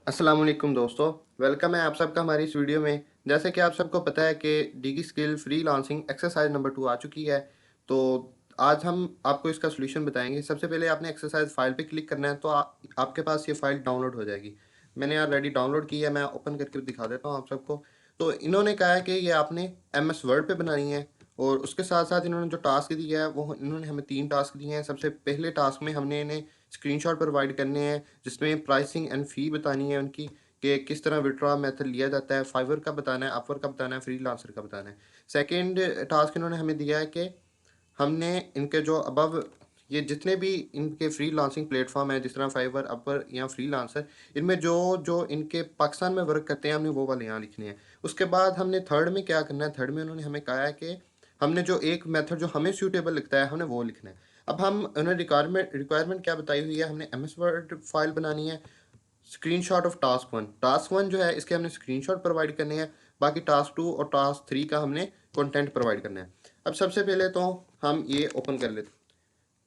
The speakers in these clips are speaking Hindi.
अस्सलाम वालेकुम दोस्तों। वेलकम है आप सबका हमारी इस वीडियो में। जैसे कि आप सबको पता है कि डिगी स्किल फ्रीलांसिंग एक्सरसाइज नंबर 2 आ चुकी है। तो आज हम आपको इसका सॉल्यूशन बताएंगे। सबसे पहले आपने एक्सरसाइज फाइल पे क्लिक करना है, तो आपके पास ये फाइल डाउनलोड हो जाएगी। मैंने ऑलरेडी डाउनलोड की है, मैं ओपन करके दिखा देता हूँ आप सबको। तो इन्होंने कहा है कि ये आपने MS वर्ड पे बनानी है, और उसके साथ साथ इन्होंने जो टास्क दिया है वो इन्होंने हमें 3 टास्क दिए हैं। सबसे पहले टास्क में हमने इन्हें स्क्रीनशॉट प्रोवाइड करने हैं, जिसमें प्राइसिंग एंड फ़ी बतानी है उनकी, कि किस तरह विड्रॉ मेथड लिया जाता है, फाइवर का बताना है, अपवर का बताना है, फ्रीलांसर का बताना है। सेकंड टास्क इन्होंने हमें दिया है कि हमने इनके जो अबव ये जितने भी इनके फ्रीलांसिंग प्लेटफॉर्म है, जिस तरह फाइवर, अपवर या फ्रीलांसर, इनमें जो जो इनके पाकिस्तान में वर्क करते हैं हमने वो वाले यहाँ लिखने हैं। उसके बाद हमने थर्ड में क्या करना है, थर्ड में उन्होंने हमें कहा है कि हमने जो एक मेथड जो हमें सूटेबल लगता है हमने वो लिखना है। अब हम उन्होंने रिक्वायरमेंट क्या बताई हुई है, हमने MS वर्ड फाइल बनानी है। स्क्रीनशॉट ऑफ टास्क वन जो है इसके हमने स्क्रीनशॉट प्रोवाइड करने हैं। बाकी टास्क 2 और टास्क 3 का हमने कंटेंट प्रोवाइड करना है। अब सबसे पहले तो हम ये ओपन कर लेते।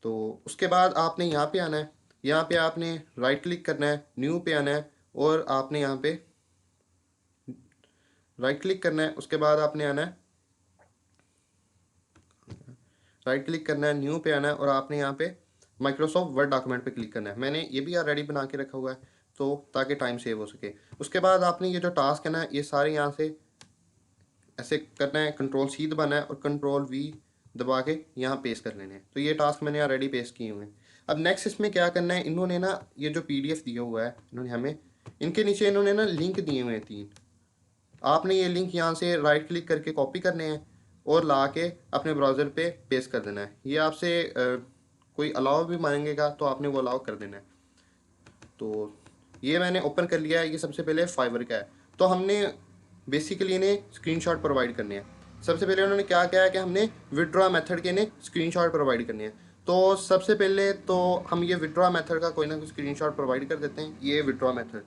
तो उसके बाद आपने यहाँ पे आना है, यहाँ पे आपने राइट क्लिक करना है, न्यू पे आना है, और आपने यहाँ पे राइट क्लिक करना है। उसके बाद आपने आना है, राइट क्लिक करना है, न्यू पे आना है, और आपने यहाँ पे माइक्रोसॉफ्ट वर्ड डॉक्यूमेंट पे क्लिक करना है। मैंने ये भी ऑलरेडी बना के रखा हुआ है, तो ताकि टाइम सेव हो सके। उसके बाद आपने ये जो टास्क है ना, ये सारे यहाँ से ऐसे करना है, कंट्रोल C दबाना है और कंट्रोल V दबा के यहाँ पेस्ट कर लेने हैं। तो ये टास्क मैंने ऑलरेडी पेस्ट किए हुए हैं। अब नेक्स्ट इसमें क्या करना है, इन्होंने ना ये जो PDF दिया हुआ है इन्होंने हमें, इनके नीचे इन्होंने ना लिंक दिए हुए हैं 3। आपने ये लिंक यहाँ से राइट क्लिक करके कॉपी करने हैं और ला के अपने ब्राउज़र पे पेस्ट कर देना है। ये आपसे कोई अलाउ भी मांगेगा तो आपने वो अलाउ कर देना है। तो ये मैंने ओपन कर लिया है। ये सबसे पहले फाइवर का है। तो हमने बेसिकली इन्हें स्क्रीनशॉट प्रोवाइड करने हैं। सबसे पहले उन्होंने क्या किया है कि हमने विड्रॉ मेथड के इन्हें स्क्रीनशॉट प्रोवाइड करने हैं। तो सबसे पहले तो हम ये विड्रॉ मेथड का कोई ना कोई स्क्रीनशॉट प्रोवाइड कर देते हैं। ये विड्रॉ मेथड,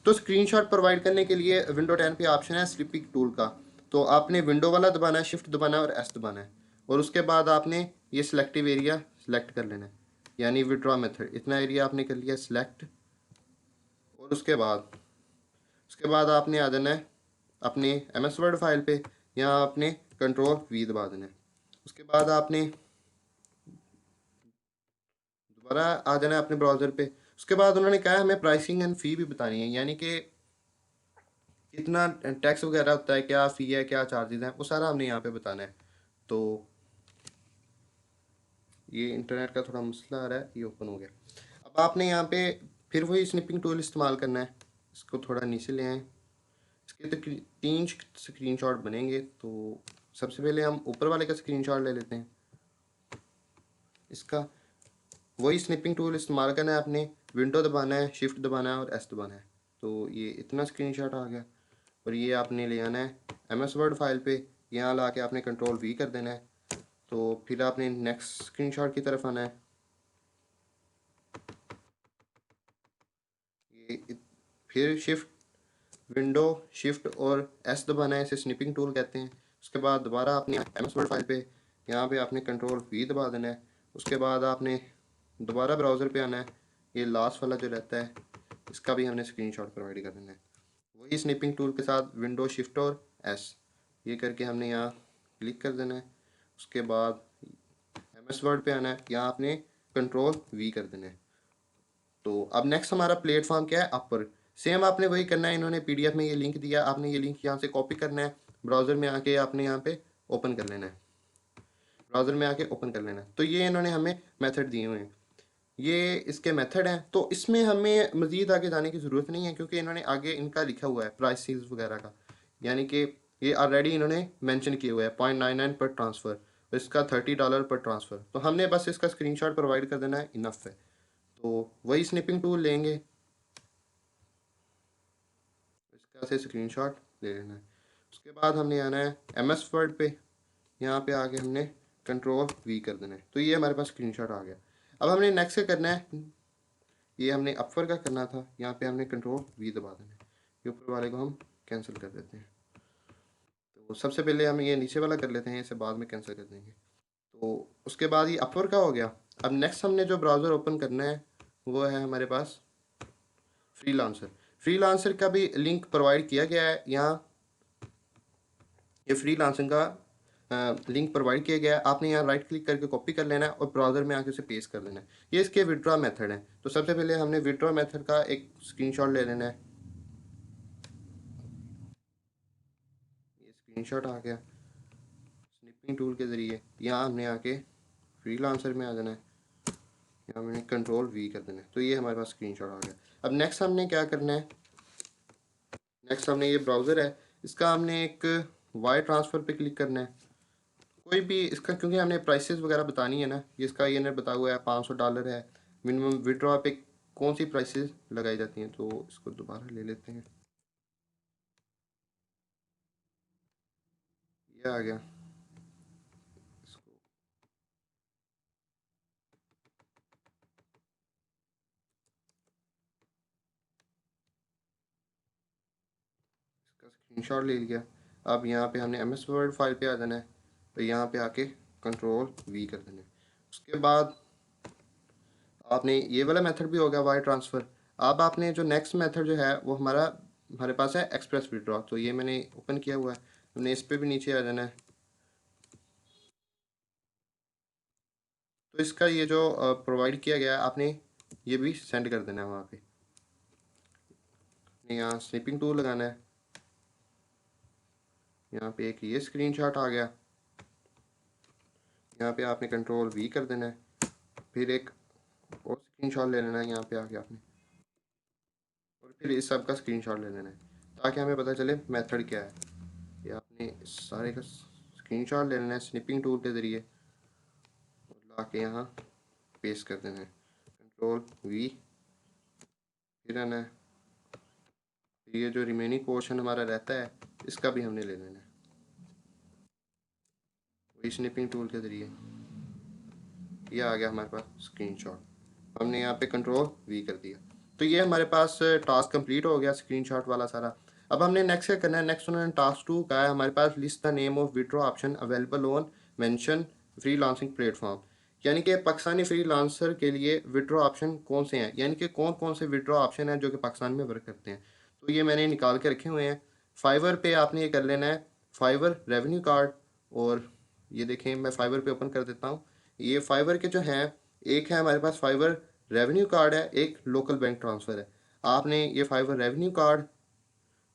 तो स्क्रीनशॉट प्रोवाइड करने के लिए विंडो 10 पे ऑप्शन है स्लिपिंग टूल का। तो आपने विंडो वाला दबाना है, शिफ्ट दबाना है और S दबाना है, और उसके बाद आपने ये सिलेक्टिव एरिया सेलेक्ट कर लेना है, यानी विड्रॉ मेथड इतना एरिया आपने कर लिया सिलेक्ट। और उसके बाद आपने आ जाना है अपने MS वर्ड फाइल पे, यहाँ आपने कंट्रोल V दबा देना है। उसके बाद आपने दोबारा आ जाना है अपने ब्राउज़र पे। उसके बाद उन्होंने कहा है हमें प्राइसिंग एंड फ़ी भी बतानी है, यानी कि कितना टैक्स वगैरह होता है, क्या फ़ी है, क्या चार्जेस हैं, वो सारा हमने यहाँ पे बताना है। तो ये इंटरनेट का थोड़ा मसला आ रहा है, ये ओपन हो गया। अब आपने यहाँ पे फिर वही स्निपिंग टूल इस्तेमाल करना है। इसको थोड़ा नीचे ले आएँ। इसके तो 3 स्क्रीनशॉट बनेंगे। तो सबसे पहले हम ऊपर वाले का स्क्रीनशॉट ले लेते हैं। इसका वही स्निपिंग टूल इस्तेमाल करना है आपने, विंडो दबाना है, शिफ्ट दबाना है और S दबाना है। तो ये इतना स्क्रीनशॉट आ गया, और ये आपने ले आना है MS वर्ड फाइल पे, यहाँ ला के आपने कंट्रोल V कर देना है। तो फिर आपने नेक्स्ट स्क्रीनशॉट की तरफ आना है। ये फिर विंडो शिफ्ट और S दबाना है, इसे स्निपिंग टूल कहते हैं। उसके बाद दोबारा आपने MS वर्ड फाइल पे, यहाँ पे आपने कंट्रोल V दबा देना है। उसके बाद आपने दोबारा ब्राउज़र पे आना है, ये लास्ट वाला जो रहता है इसका भी हमने स्क्रीनशॉट प्रोवाइड कर देना है। वही स्निपिंग टूल के साथ विंडो शिफ्ट और S ये करके हमने यहाँ क्लिक कर देना है। उसके बाद MS वर्ड पे आना है, यहाँ आपने कंट्रोल V कर देना है। तो अब नेक्स्ट हमारा प्लेटफॉर्म क्या है, अपर। सेम आपने वही करना है, इन्होंने PDF में ये लिंक दिया, आपने ये लिंक यहाँ से कॉपी करना है, ब्राउज़र में आके आपने यहाँ पे ओपन कर लेना है, ब्राउज़र में आके ओपन कर लेना है। तो ये इन्होंने हमें मेथड दिए हुए हैं, ये इसके मेथड हैं। तो इसमें हमें मज़ीद आगे जाने की ज़रूरत नहीं है, क्योंकि इन्होंने आगे इनका लिखा हुआ है प्राइसेस वगैरह का, यानी कि ये ऑलरेडी इन्होंने मेंशन किए हुए हैं 0.99 पर ट्रांसफ़र, इसका $30 पर ट्रांसफ़र। तो हमने बस इसका स्क्रीनशॉट प्रोवाइड कर देना है, इनफ है। तो वही स्निपिंग टूल लेंगे, इसका से स्क्रीनशॉट ले लेना है। उसके बाद हमने आना है MS वर्ड पे, यहाँ पे आके हमने कंट्रोल V कर देना है। तो ये हमारे पास स्क्रीनशॉट आ गया। अब हमने नेक्स्ट क्या करना है, ये हमने अपवर का करना था, यहाँ पे हमने कंट्रोल V दबा देना है। ये ऊपर वाले को हम कैंसिल कर देते हैं। तो सबसे पहले हम ये नीचे वाला कर लेते हैं, इसे बाद में कैंसिल कर देंगे। तो उसके बाद ये अपवर का हो गया। अब नेक्स्ट हमने जो ब्राउज़र ओपन करना है वो है हमारे पास फ्रीलांसर। फ्रीलांसर का भी लिंक प्रोवाइड किया गया है यहाँ, ये फ्रीलांसिंग का लिंक प्रोवाइड किया गया है। आपने यहाँ राइट क्लिक करके कॉपी कर लेना है और ब्राउज़र में आके उसे पेस्ट कर देना है। ये इसके विड्रॉ मेथड है। तो सबसे पहले हमने विड्रॉ मेथड का एक स्क्रीनशॉट ले लेना है। ये स्क्रीनशॉट आ गया। स्निपिंग टूल के ज़रिए यहाँ हमने आके फ्रीलांसर में आ जाना है, यहाँ हमने कंट्रोल वी कर देना है। तो ये हमारे पास स्क्रीनशॉट आ गया। अब नेक्स्ट हमने क्या करना है, नेक्स्ट हमने ये ब्राउज़र है, इसका हमने एक वायर ट्रांसफ़र पे क्लिक करना है। कोई भी इसका, क्योंकि हमने प्राइसेस वगैरह बतानी है ना, इसका ये ने बताया हुआ है $500 है मिनिमम विड्रॉ पे, कौन सी प्राइसेस लगाई जाती हैं। तो इसको दोबारा ले लेते हैं, ये आ गया। इसको इसका स्क्रीनशॉट ले लिया। अब यहाँ पे हमने MS वर्ड फाइल पे आ जाना है, तो यहाँ पे आके कंट्रोल वी कर देना है। उसके बाद आपने ये वाला मेथड भी हो गया वायर ट्रांसफ़र। अब आपने जो नेक्स्ट मेथड जो है वो हमारे पास है एक्सप्रेस विड्रॉ। तो ये मैंने ओपन किया हुआ है, हमने इस पर भी नीचे आ जाना है। तो इसका ये जो प्रोवाइड किया गया है, आपने ये भी सेंड कर देना है वहाँ पे। यहाँ स्निपिंग टूल लगाना है, यहाँ पे एक ये स्क्रीनशॉट आ गया, यहाँ पे आपने कंट्रोल वी कर देना है। फिर एक और स्क्रीनशॉट ले लेना है यहाँ पे आके आपने, और फिर इस सब का स्क्रीनशॉट ले लेना है ताकि हमें पता चले मेथड क्या है। ये आपने इस सारे का स्क्रीनशॉट ले लेना है स्निपिंग टूल के ज़रिए और ला के यहाँ पेस्ट कर देना है। कंट्रोल वी फिर आना है। ये जो रिमेनिंग पोर्शन हमारा रहता है इसका भी हमने ले लेना है वही स्निपिंग टूल के ज़रिए। ये आ गया हमारे पास स्क्रीनशॉट, हमने यहाँ पे कंट्रोल वी कर दिया। तो ये हमारे पास टास्क कंप्लीट हो गया स्क्रीनशॉट वाला सारा। अब हमने नेक्स्ट क्या करना है, नेक्स्ट उन्होंने टास्क 2 का है हमारे पास, list the name of withdraw option available on mention freelancing platform. यानी कि पाकिस्तानी फ्रीलांसर के लिए विड्रॉ ऑप्शन कौन से हैं, यानी कि कौन कौन से विड्रॉ ऑप्शन हैं जो कि पाकिस्तान में वर्क करते हैं। तो ये मैंने निकाल के रखे हुए हैं। फाइवर पे आपने ये कर लेना है, फाइवर रेवेन्यू कार्ड। और ये देखें, मैं फाइवर पे ओपन कर देता हूँ। ये फाइवर के जो हैं, एक है हमारे पास फाइवर रेवेन्यू कार्ड है, एक लोकल बैंक ट्रांसफ़र है। आपने ये फाइवर रेवेन्यू कार्ड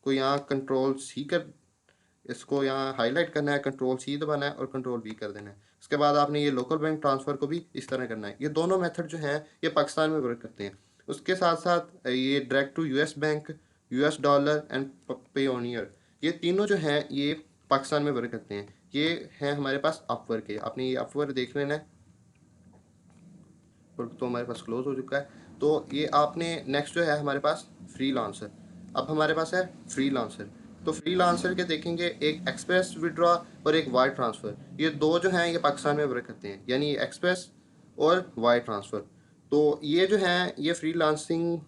को यहाँ कंट्रोल सी कर, इसको यहाँ हाईलाइट करना है, कंट्रोल सी दबाना है और कंट्रोल वी कर देना है। उसके बाद आपने ये लोकल बैंक ट्रांसफ़र को भी इस तरह करना है। ये दोनों मेथड जो हैं ये पाकिस्तान में वर्क करते हैं। उसके साथ साथ ये direct to US bank, US dollar and Payoneer, ये तीनों जो हैं ये पाकिस्तान में वर्क करते हैं। ये हैं हमारे पास अपवर्क के, आपने ये अपवर्क देख लेना है। और तो हमारे पास क्लोज हो चुका है। तो ये आपने नेक्स्ट जो है हमारे पास फ्रीलांसर, अब हमारे पास है फ्रीलांसर। तो फ्रीलांसर के देखेंगे एक एक्सप्रेस विड्रॉ और एक वायर ट्रांसफ़र, ये दो जो हैं ये पाकिस्तान में वर्क करते हैं, यानी एक्सप्रेस और वायर ट्रांसफ़र। तो ये जो है ये फ्रीलांसिंग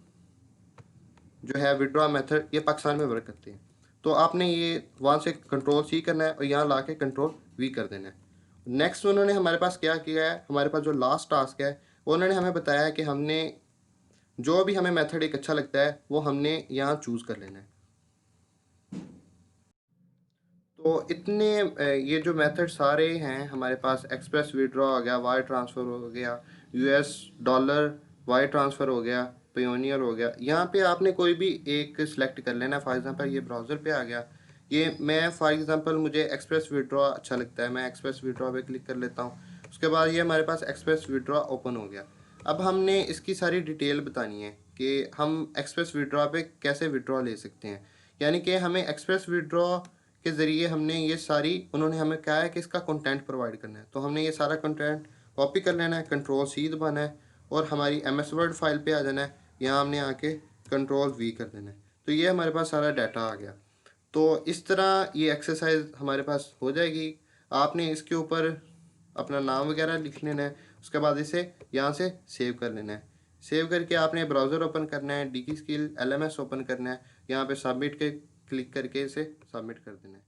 जो है विड्रॉ मेथड ये पाकिस्तान में वर्क करते हैं। तो आपने ये वहाँ से कंट्रोल सी करना है और यहाँ ला के कंट्रोल वी कर देना है। नेक्स्ट उन्होंने हमारे पास क्या किया है, हमारे पास जो लास्ट टास्क है उन्होंने हमें बताया कि हमने जो भी हमें मेथड एक अच्छा लगता है वो हमने यहाँ चूज़ कर लेना है। तो इतने ये जो मेथड सारे हैं हमारे पास, एक्सप्रेस विड्रॉ हो गया, वायर ट्रांसफ़र हो गया, US डॉलर वायर ट्रांसफ़र हो गया, पेयोनियर हो गया, यहाँ पे आपने कोई भी एक सिलेक्ट कर लेना। फॉर एग्जांपल ये ब्राउज़र पे आ गया, ये मैं फॉर एग्जांपल मुझे एक्सप्रेस विड्रॉ अच्छा लगता है, मैं एक्सप्रेस विड्रॉ पे क्लिक कर लेता हूँ। उसके बाद ये हमारे पास एक्सप्रेस विड्रॉ ओपन हो गया। अब हमने इसकी सारी डिटेल बतानी है कि हम एक्सप्रेस विड्रॉ पे कैसे विड्रॉ ले सकते हैं। यानी कि हमें एक्सप्रेस विड्रॉ के ज़रिए हमने ये सारी, उन्होंने हमें कहा है कि इसका कंटेंट प्रोवाइड करना है। तो हमने ये सारा कंटेंट कॉपी कर लेना है, कंट्रोल सी दबाना है और हमारी MS वर्ड फाइल पे आ जाना है। यहाँ हमने आके कंट्रोल वी कर देना है। तो ये हमारे पास सारा डाटा आ गया। तो इस तरह ये एक्सरसाइज हमारे पास हो जाएगी। आपने इसके ऊपर अपना नाम वगैरह लिख लेना है। उसके बाद इसे यहाँ से सेव कर लेना है। सेव करके आपने ब्राउज़र ओपन करना है, DigiSkill LMS ओपन करना है, यहाँ पे सबमिट के क्लिक करके इसे सबमिट कर देना है।